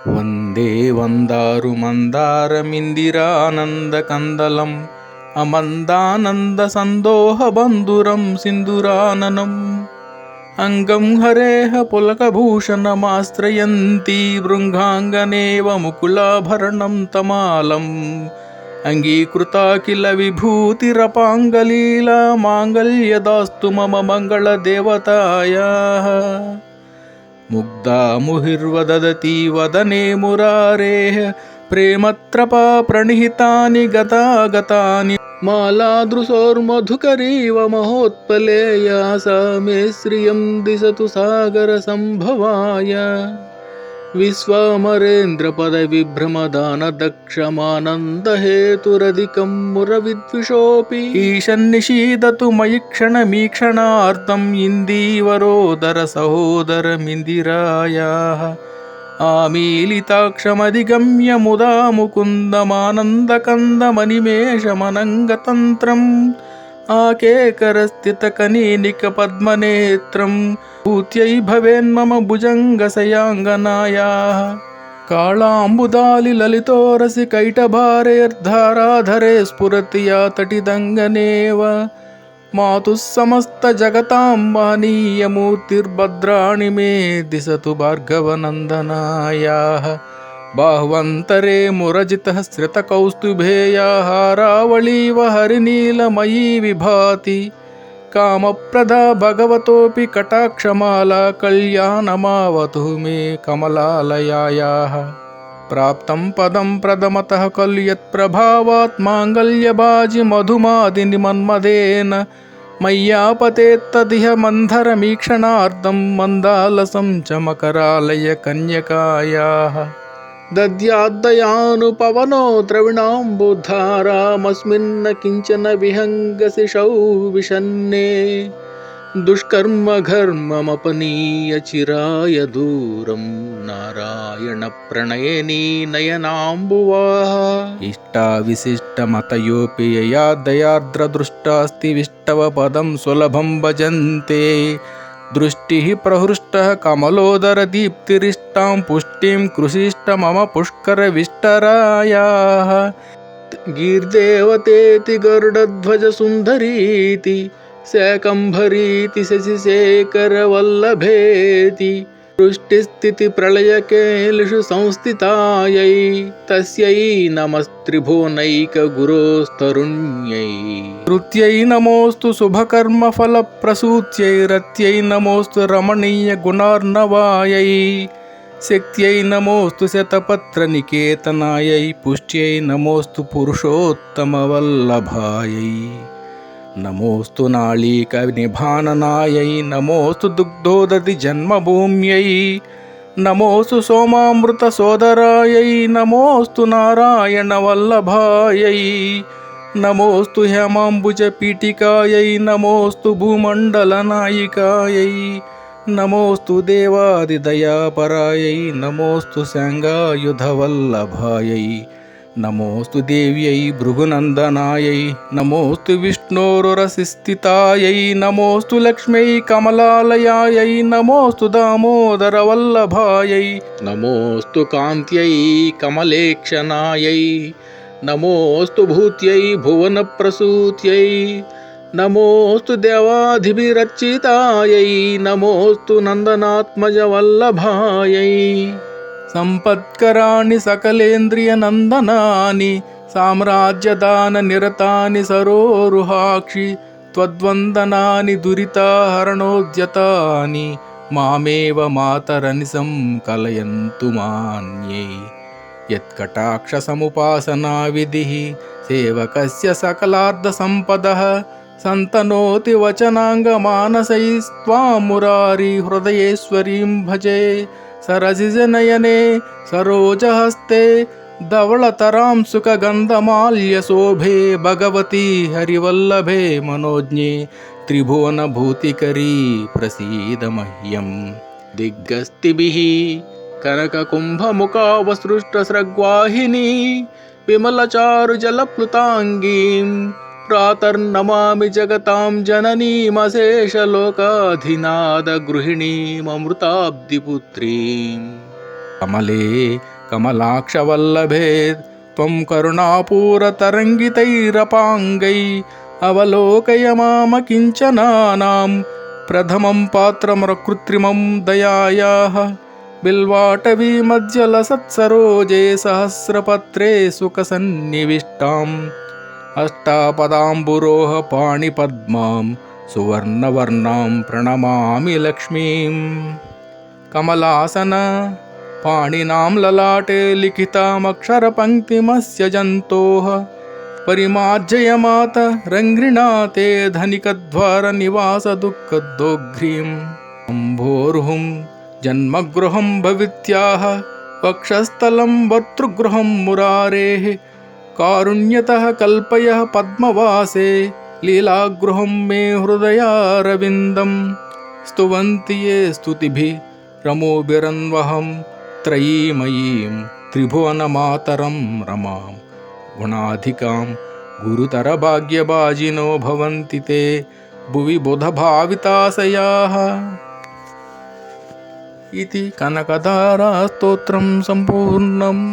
వందే వందారు మందారమిందిరానందకందలం అమందానంద సందోహ బంధురం సింధురాననం అంగం హరేహ పులకభూషణమాశ్రయంతి భృంగాంగనేవ ముకులాభరణం తమాలం అంగీకృతాఖిల విభూతిరపాంగలీలా మాంగళ్యదాస్తు మమ మంగళదేవతాయాః ముగ్ధా ముహిర్వదతి వదనే మురారేః ప్రేమత్రపా ప్రణిహితాని గతాగతాని మాలాదృశోర్మధుకరీవ మహోత్పలేయా సా మే శ్రియం దిశతు సాగర సంభవాయ విశ్వామరేంద్ర పద విభ్రమదాన దక్షమానందహేతురధికం మురవిద్విషోపి ఈశన్నిషీదతు మయి క్షణమీక్షణార్థం ఇందీవరోదర సహోదరమిందిరాయాః ఆమీలితాక్షమధిగమ్య ముదా ముకుందమానందకందమనిమేషమనంగతంత్రం ఆకేకరస్థితకనీనిక పద్మనేత్రం భూత్యై భవేన్మమ భుజంగశయాంగనాయాః కాళాంబుదాలి లలితోరసి కైటభారేర్ధారాధరే స్ఫురతి యా తటిదంగనేవ మాతుః సమస్త జగతాం మహనీయమూర్తిర్భద్రాణి మే దిశతు భార్గవనందనాయాః బాహ్వంతరే మురజితః శ్రితకౌస్తుభేయా హారావళీవ హరినీలమయీ విభాతి కామప్రదా భగవతోపి కటాక్షమాలా కళ్యాణమావతు మే కమలాలయాయాః ప్రాప్తం పదం ప్రథమతః ఖలు యత్ప్రభావాత్ మాంగళ్యబాజి మధుమాదిని మన్మదేన మయ్యాపతేత్తదిహ మంధరమీక్షణార్థం మందాలసం చ మకరాలయ కన్యకాయాః దద్యాద్దయానుపవనో ద్రవిణాంబుధారామస్మిన్న కించన విహంగసిషౌ విషన్నే దుష్కర్మ ఘర్మమపనీయ చిరాయ దూరం నారాయణ ప్రణయనీ నయనాంబువాః ఇష్టా విశిష్టమతయోపి యయా దయార్ద్రదృష్టాస్తి విష్టవ పదం సులభం భజంతే దృష్టిః ప్రహృష్టః కమలోదర దీప్తిరిష్టాం పుష్టిం కృషిష్ట మమ పుష్కర విష్టరాయాః గీర్దేవతేతి గరుడధ్వజ సుందరీతి శాకంభరీతి శశిశేఖర వల్లభేతి సృష్టిస్థితి ప్రళయకేలిషు సంస్థితాయై తస్యై నమస్త్రిభువనైక గురోస్తరుణ్యై కృత్యై నమోస్తు శుభకర్మ ఫల ప్రసూత్యై రత్యై నమోస్తు రమణీయ గుణార్ణవాయై శక్త్యై నమోస్తు శతపత్ర నికేతనాయై పుష్ట్యై నమోస్తు పురుషోత్తమ వల్లభాయై నమోస్తు నాళీక నిభాననాయై నమోస్తు దుగ్ధోదతి జన్మభూమ్యై నమోస్తు సోమామృత సోదరాయై నమోస్తు నారాయణ వల్లభాయై నమోస్తు హేమాంబుజ పీఠికాయై నమోస్తు భూమండల నాయికాయై నమోస్తు దేవాదిదయాపరాయై నమోస్తు శాంగాయుధ వల్లభాయై నమోస్తు దేవ్యై భృగునందనాయై నమోస్తు విష్ణోరురసిస్థితాయై నమోస్తు లక్ష్మ్యై కమలాలయాయై నమోస్తు దామోదర వల్లభాయై నమోస్తు కాంత్యై కమలేక్షణాయై నమోస్తు భూత్యై భువన ప్రసూత్యై నమోస్తు దేవాధిభిరర్చితాయై నమోస్తు నందనాత్మజ వల్లభాయై సంపత్కరాణి సకలేంద్రియ నందనాని సామ్రాజ్యదాన నిరతాని సరోరుహాక్షి త్వద్వందనాని దురితాహరణోద్యతాని మామేవ మాతరనిసం కలయంతు మాన్యై యత్కటాక్ష సముపాసనా విధిః సేవకస్య సకలార్థ సంపదః సంతనోతి వచనాంగ మానసైస్త్వాం మురారి హృదయేశ్వరీం భజే సరసిజనయనే సరోజహస్తే ధవళతరాం సుఖగంధమాల్యశోభే భగవతి హరివల్లభే మనోజ్ఞే త్రిభువనభూతికరీ ప్రసీద మహ్యం దిగ్గస్తిభిః కనకకుంభముఖావసృష్టస్రగ్వాహినీ విమలచారుజలప్లుతాంగీం ప్రాతర్నమామి జగతాం జననీమశేషలోకాధినాద గృహిణీమమృతాబ్ధిపుత్రీం कमले कमलाक्षवल्लभे त्वं करुणापूरतरङ्गितैरपाङ्गै अवलोकय मामकिञ्चनानां प्रथमं पात्रमकृत्रिमं दयायाः बिल्वाटवीमज्जलसत्सरोजे सहस्रपत्रे सुखसन्निविष्टाम् अष्टापदाम्बुरोह पाणिपद्मां सुवर्णवर्णां प्रणमामि लक्ष्मीं कमलासन पाणिनां ललाटे लिखितामक्षरपङ्क्तिमस्य जन्तोः परिमार्जयमात रङ्घ्रिणाते धनिकद्वारनिवासदुःखदोघ्रीम् अम्भोरुहुं जन्मगृहं भवित्याः वक्षस्थलं भर्तृगृहं मुरारेः कारुण्यतः कल्पयः पद्मवासे लीलागृहं मे हृदयारविन्दं स्तुवन्ति ये स्तुतिभिः रमोभिरन्वहं त्रयीमयीं त्रिभुवनमातरं रमां गुणाधिकां गुरुतरभाग्यभाजिनो भवन्ति ते भुवि बुधभाविताशयाः इति कनकधारास्तोत्रं सम्पूर्णम्।